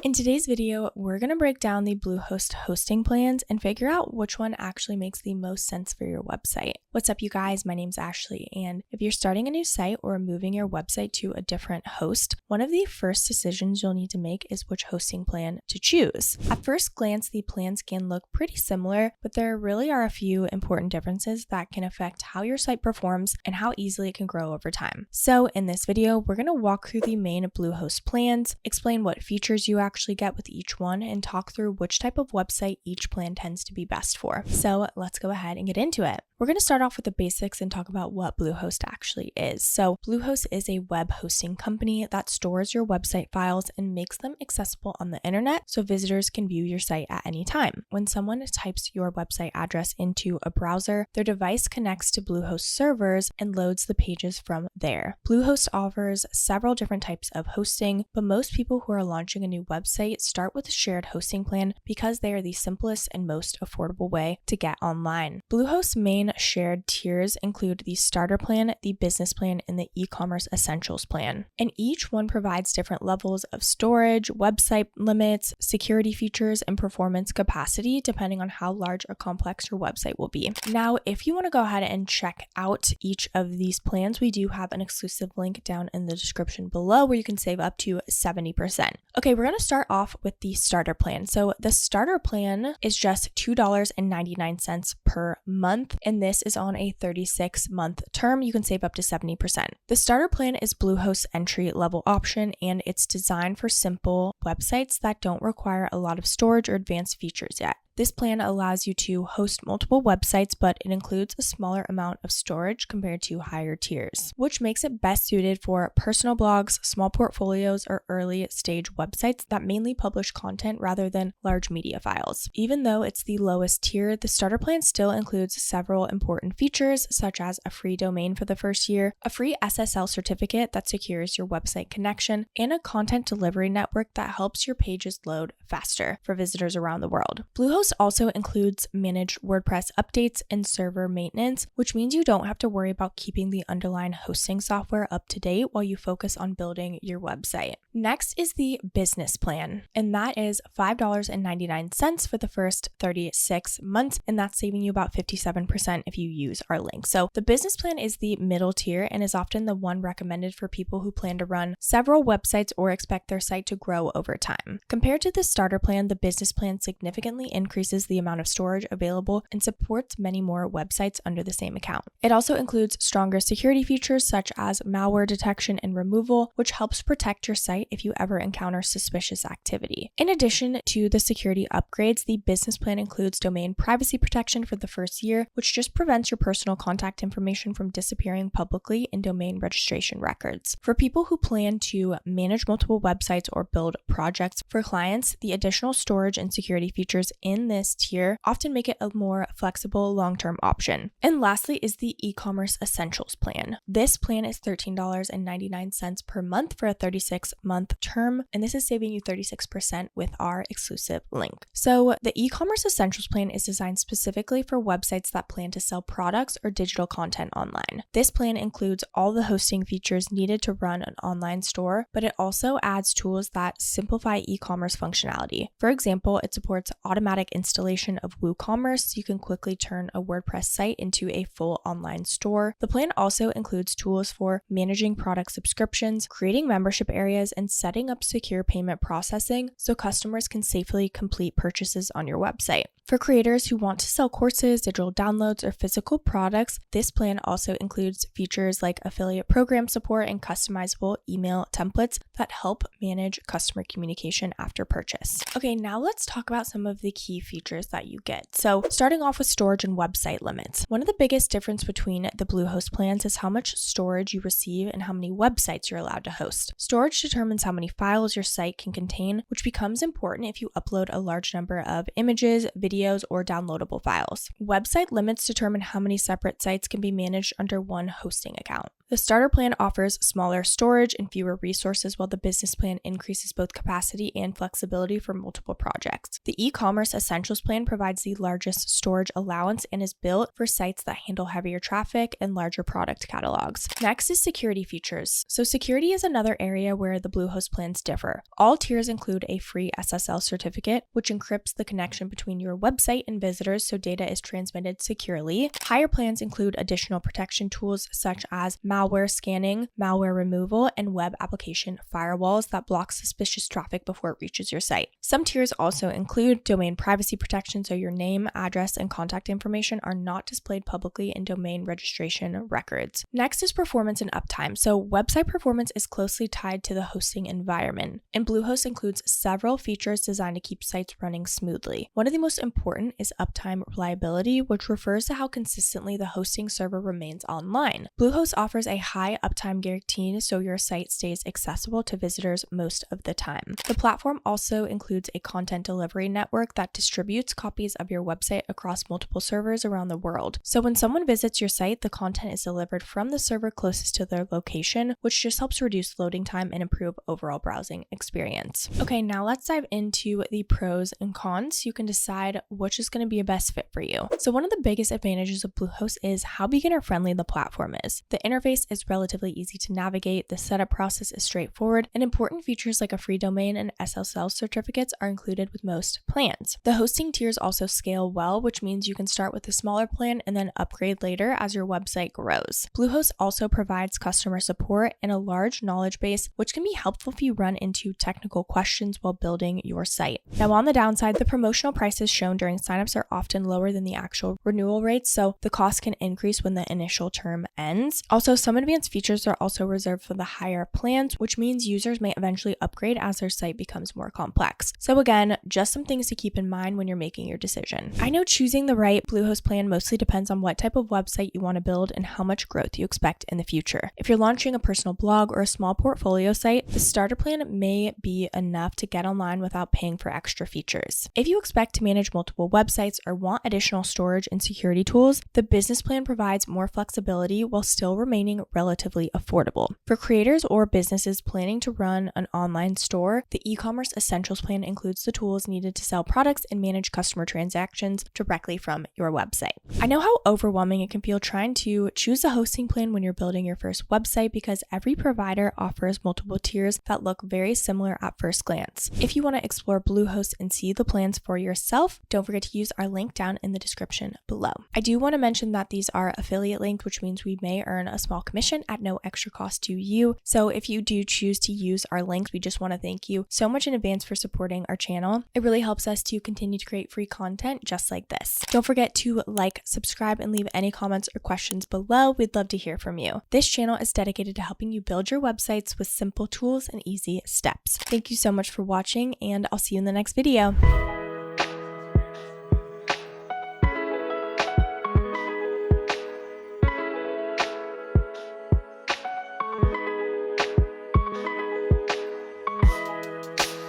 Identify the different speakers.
Speaker 1: In today's video, we're going to break down the Bluehost hosting plans and figure out which one actually makes the most sense for your website. What's up, you guys? My name's Ashley, and if you're starting a new site or moving your website to a different host, one of the first decisions you'll need to make is which hosting plan to choose. At first glance, the plans can look pretty similar, but there really are a few important differences that can affect how your site performs and how easily it can grow over time. So in this video, we're going to walk through the main Bluehost plans, explain what features you actually get with each one, and talk through which type of website each plan tends to be best for. So let's go ahead and get into it. We're going to start off with the basics and talk about what Bluehost actually is. So Bluehost is a web hosting company that stores your website files and makes them accessible on the internet so visitors can view your site at any time. When someone types your website address into a browser, their device connects to Bluehost servers and loads the pages from there. Bluehost offers several different types of hosting, but most people who are launching a new website start with a shared hosting plan because they are the simplest and most affordable way to get online. Bluehost's main shared tiers include the starter plan, the business plan, and the e-commerce essentials plan. And each one provides different levels of storage, website limits, security features, and performance capacity depending on how large or complex your website will be. Now, if you want to go ahead and check out each of these plans, we do have an exclusive link down in the description below where you can save up to 70%. Okay, we're going to start off with the starter plan. So the starter plan is just $2.99 per month, and this is on a 36-month term. You can save up to 70%. The starter plan is Bluehost's entry-level option, and it's designed for simple websites that don't require a lot of storage or advanced features yet. This plan allows you to host multiple websites, but it includes a smaller amount of storage compared to higher tiers, which makes it best suited for personal blogs, small portfolios, or early stage websites that mainly publish content rather than large media files. Even though it's the lowest tier, the starter plan still includes several important features, such as a free domain for the first year, a free SSL certificate that secures your website connection, and a content delivery network that helps your pages load faster for visitors around the world. Bluehost also includes managed WordPress updates and server maintenance, which means you don't have to worry about keeping the underlying hosting software up to date while you focus on building your website. Next is the business plan, and that is $5.99 for the first 36 months, and that's saving you about 57% if you use our link. So the business plan is the middle tier and is often the one recommended for people who plan to run several websites or expect their site to grow over time. Compared to the starter plan, the business plan significantly increases the amount of storage available and supports many more websites under the same account. It also includes stronger security features such as malware detection and removal, which helps protect your site if you ever encounter suspicious activity. In addition to the security upgrades, the business plan includes domain privacy protection for the first year, which just prevents your personal contact information from disappearing publicly in domain registration records. For people who plan to manage multiple websites or build projects for clients, the additional storage and security features in this tier often make it a more flexible long-term option. And lastly is the e-commerce essentials plan. This plan is $13.99 per month for a 36-month term, and this is saving you 36% with our exclusive link. So the e-commerce essentials plan is designed specifically for websites that plan to sell products or digital content online. This plan includes all the hosting features needed to run an online store, but it also adds tools that simplify e-commerce functionality. For example, it supports automatic installation of WooCommerce so you can quickly turn a WordPress site into a full online store. The plan also includes tools for managing product subscriptions, creating membership areas, and setting up secure payment processing so customers can safely complete purchases on your website. For creators who want to sell courses, digital downloads, or physical products, this plan also includes features like affiliate program support and customizable email templates that help manage customer communication after purchase. Okay, now let's talk about some of the key features that you get. So starting off with storage and website limits. One of the biggest difference between the Bluehost plans is how much storage you receive and how many websites you're allowed to host. Storage determines how many files your site can contain, which becomes important if you upload a large number of images, videos, or downloadable files. Website limits determine how many separate sites can be managed under one hosting account. The starter plan offers smaller storage and fewer resources, while the business plan increases both capacity and flexibility for multiple projects. The e-commerce Essentials plan provides the largest storage allowance and is built for sites that handle heavier traffic and larger product catalogs. Next is security features. So security is another area where the Bluehost plans differ. All tiers include a free SSL certificate, which encrypts the connection between your website and visitors so data is transmitted securely. Higher plans include additional protection tools such as malware scanning, malware removal, and web application firewalls that block suspicious traffic before it reaches your site. Some tiers also include domain privacy protection, so your name, address, and contact information are not displayed publicly in domain registration records. Next is performance and uptime. So website performance is closely tied to the hosting environment, and Bluehost includes several features designed to keep sites running smoothly. One of the most important is uptime reliability, which refers to how consistently the hosting server remains online. Bluehost offers a high uptime guarantee, so your site stays accessible to visitors most of the time. The platform also includes a content delivery network that distributes copies of your website across multiple servers around the world. So when someone visits your site, the content is delivered from the server closest to their location, which just helps reduce loading time and improve overall browsing experience. Okay, now let's dive into the pros and cons so you can decide which is going to be a best fit for you. So one of the biggest advantages of Bluehost is how beginner-friendly the platform is. The interface is relatively easy to navigate, the setup process is straightforward, and important features like a free domain and SSL certificates are included with most plans. The hosting tiers also scale well, which means you can start with a smaller plan and then upgrade later as your website grows. Bluehost also provides customer support and a large knowledge base, which can be helpful if you run into technical questions while building your site. Now, on the downside, the promotional prices shown during signups are often lower than the actual renewal rates, so the cost can increase when the initial term ends. Also, some advanced features are also reserved for the higher plans, which means users may eventually upgrade as their site becomes more complex. So again, just some things to keep in mind when you're making your decision. I know choosing the right Bluehost plan mostly depends on what type of website you want to build and how much growth you expect in the future. If you're launching a personal blog or a small portfolio site, the starter plan may be enough to get online without paying for extra features. If you expect to manage multiple websites or want additional storage and security tools, the business plan provides more flexibility while still remaining relatively affordable. For creators or businesses planning to run an online store, the e-commerce essentials plan includes the tools needed to sell products and manage customer transactions directly from your website. I know how overwhelming it can feel trying to choose a hosting plan when you're building your first website because every provider offers multiple tiers that look very similar at first glance. If you want to explore Bluehost and see the plans for yourself, don't forget to use our link down in the description below. I do want to mention that these are affiliate links, which means we may earn a small commission at no extra cost to you. So if you do choose to use our links, we just want to thank you so much in advance for supporting our channel. It really helps us to continue to create free content just like this. Don't forget to like, subscribe, and leave any comments or questions below. We'd love to hear from you. This channel is dedicated to helping you build your websites with simple tools and easy steps. Thank you so much for watching, and I'll see you in the next video.